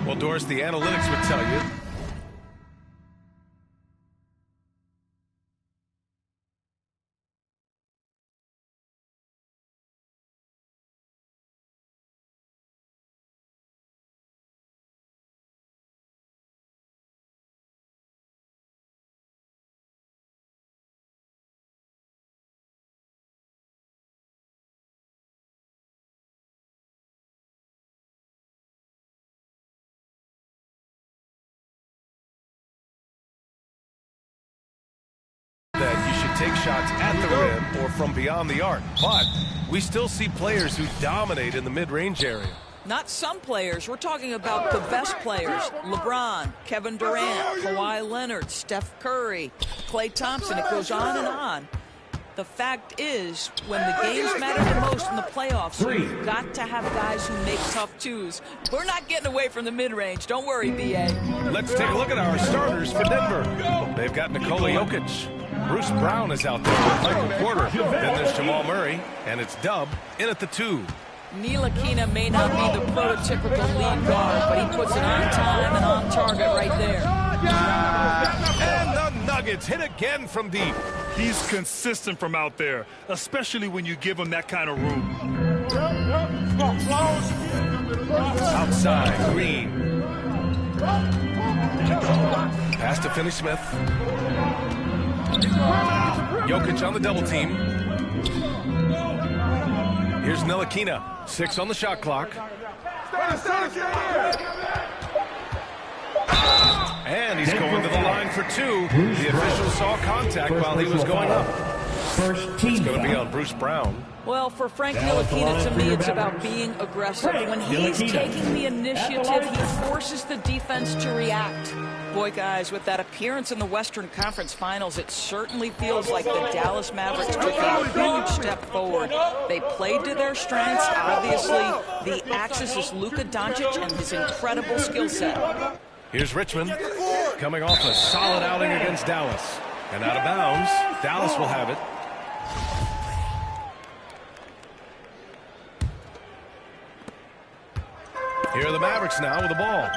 Well, Doris, the analytics would tell you that you should take shots at the rim or from beyond the arc. But we still see players who dominate in the mid-range area. Not some players. We're talking about the best players. LeBron, Kevin Durant, Kawhi Leonard, Steph Curry, Klay Thompson. It goes on and on. The fact is, when the games matter the most in the playoffs, you've got to have guys who make tough twos. We're not getting away from the mid-range. Don't worry, B.A. Let's take a look at our starters for Denver. They've got Nikola Jokic. Bruce Brown is out there with Michael Porter. Then there's Jamal Murray, and it's Dub in at the 2. Ntilikina may not be the prototypical lead guard, but he puts it on time and on target right there. And the Nuggets hit again from deep. He's consistent from out there, especially when you give him that kind of room. Outside, Green. Pass to Finney-Smith. Jokic on the double team. Here's Ntilikina. 6 on the shot clock. And he's going to the line for 2. The official saw contact while he was going up. It's going to be on Bruce Brown. Well, for Frank Ntilikina, to me, it's about being aggressive. When he's taking the initiative, he forces the defense to react. Boy, guys, with that appearance in the Western Conference Finals, it certainly feels like the Dallas Mavericks took a huge step forward. They played to their strengths. Obviously, the axis is Luka Doncic and his incredible skill set. Here's Richmond, coming off a solid outing against Dallas. And out of bounds, Dallas will have it. Here are the Mavericks now with the ball.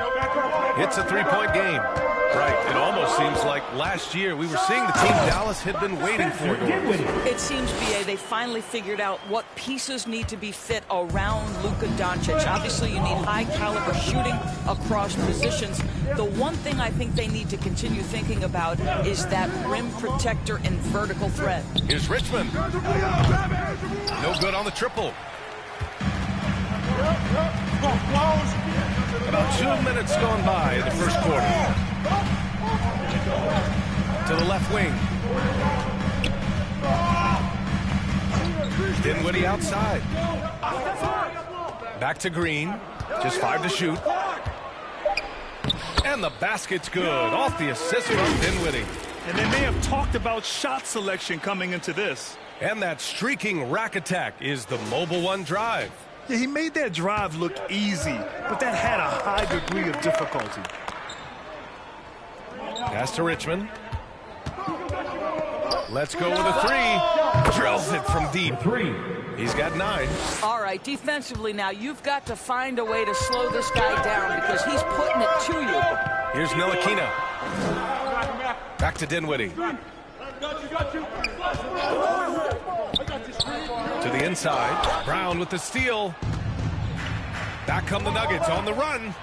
It's a three-point game. Right, it almost seems like last year we were seeing the team Dallas had been waiting for. It seems, B.A., they finally figured out what pieces need to be fit around Luka Doncic. Obviously, you need high-caliber shooting across positions. The one thing I think they need to continue thinking about is that rim protector and vertical threat. Here's Richmond. No good on the triple. About 2 minutes gone by in the first quarter. To the left wing. Dinwiddie outside. Back to Green. Just 5 to shoot. And the basket's good. Off the assist from Dinwiddie. And they may have talked about shot selection coming into this. And that streaking rack attack is the Mobile One drive. Yeah, he made that drive look easy, but that had a high degree of difficulty. Pass to Richmond. Let's go with a 3. Drills it from deep. 3. He's got 9. All right, defensively now, you've got to find a way to slow this guy down because he's putting it to you. Here's Ntilikina. Back to Dinwiddie. To the inside. Brown with the steal. Back come the Nuggets on the run.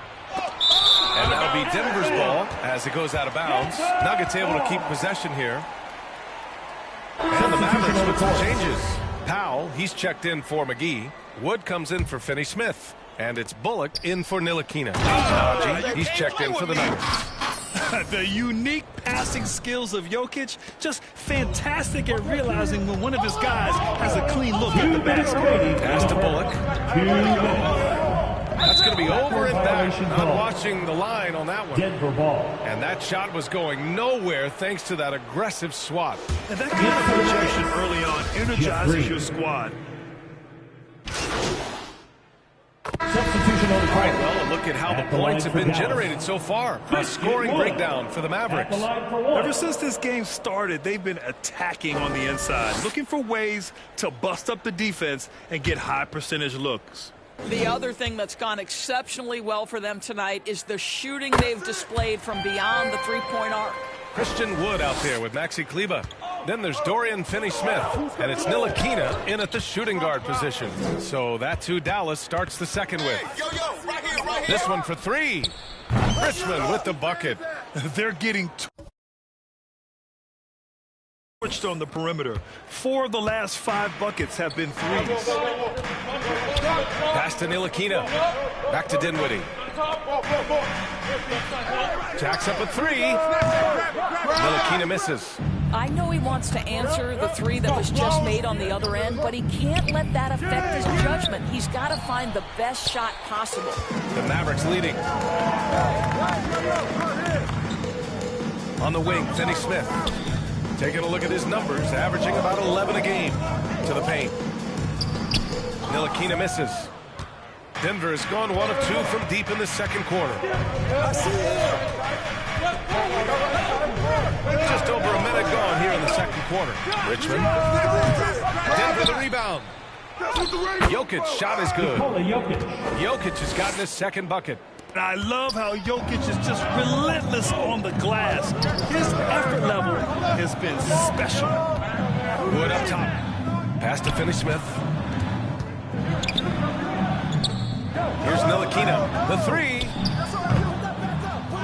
And that'll be Denver's ball as it goes out of bounds. Nuggets able to keep possession here. And the Mavericks with some changes. Powell, he's checked in for McGee. Wood comes in for Finney-Smith. And it's Bullock in for Ntilikina. He's checked in for the Nuggets. The unique passing skills of Jokic, just fantastic at realizing when one of his guys has a clean look at the basket. Pass to Bullock. That's going to be over and back. I'm watching the line on that one. Denver ball. And that shot was going nowhere thanks to that aggressive swat. And that kind of projection early on energizes your squad. Substitution. Right, well, look at how the points have been generated so far. A scoring breakdown for the Mavericks. Ever since this game started, they've been attacking on the inside, looking for ways to bust up the defense and get high percentage looks. The other thing that's gone exceptionally well for them tonight is the shooting they've displayed from beyond the three-point arc. Christian Wood out there with Maxi Kleber. Then there's Dorian Finney-Smith, and it's Ntilikina in at the shooting guard position. So that's who Dallas starts the second with. This one for three. Richmond with the bucket. They're getting torched on the perimeter. 4 of the last 5 buckets have been threes. Pass to Ntilikina. Back to Dinwiddie. Jacks up a three. Ntilikina misses. I know he wants to answer the three that was just made on the other end, but he can't let that affect his judgment. He's got to find the best shot possible. The Mavericks leading. On the wing, Finney-Smith. Taking a look at his numbers, averaging about 11 a game to the paint. Ntilikina misses. Denver has gone 1 of 2 from deep in the second quarter. Just over a minute gone here in the second quarter. Richmond. Denver the rebound. Jokic shot is good. Jokic has gotten his second bucket. I love how Jokic is just relentless on the glass. His effort level has been special. Wood up top. Pass to Finney-Smith. Here's Ntilikina. The three.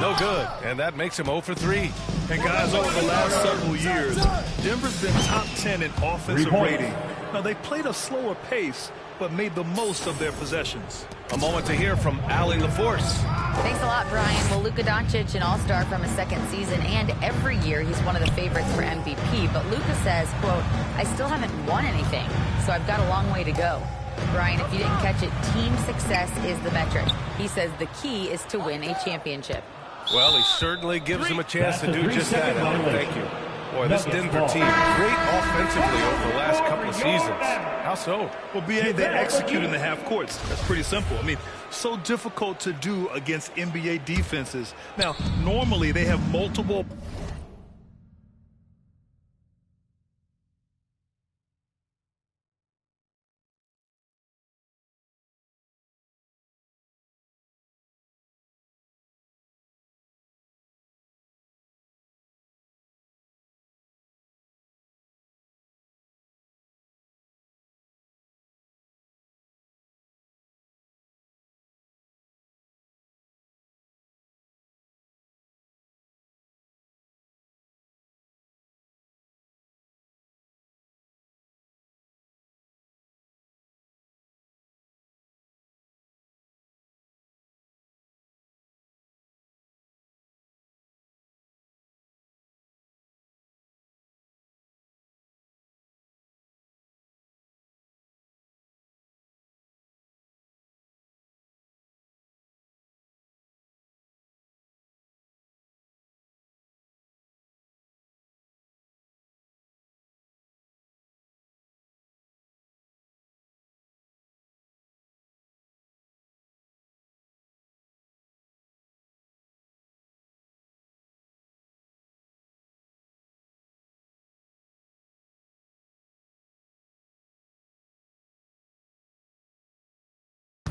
No good. And that makes him 0 for 3. And guys, over the last several years, Denver's been top 10 in offensive rating. Now, they played a slower pace, but made the most of their possessions. A moment to hear from Allie LaForce. Thanks a lot, Brian. Well, Luka Doncic, an all-star from his second season, and every year he's one of the favorites for MVP. But Luka says, quote, I still haven't won anything, so I've got a long way to go. Brian, if you didn't catch it, team success is the metric. He says the key is to win a championship. Well, he certainly gives him a chance to do just that, Allie. Thank you. Boy, this Denver team, great offensively over the last couple of seasons. How so? Well, B.A., they execute in the half courts. That's pretty simple. I mean, so difficult to do against NBA defenses. Now, normally they have multiple...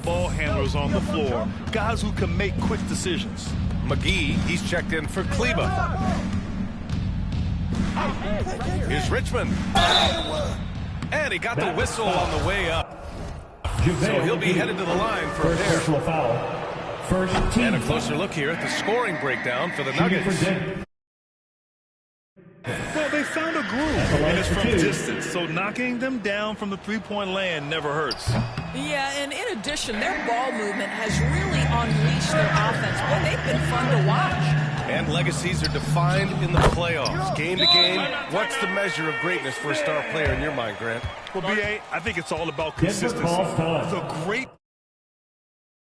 ball handlers on the floor, guys who can make quick decisions. McGee, he's checked in for Kleber. Here's Richmond. And he got the whistle on the way up. So he'll be headed to the line for a pair. And a closer look here at the scoring breakdown for the Nuggets. Well, they found a groove, and it's from distance, so knocking them down from the three-point land never hurts. Yeah, and in addition, their ball movement has really unleashed their offense. Boy, they've been fun to watch. And legacies are defined in the playoffs. Game to game, what's the measure of greatness for a star player in your mind, Grant? Well, B.A., I think it's all about consistency. The great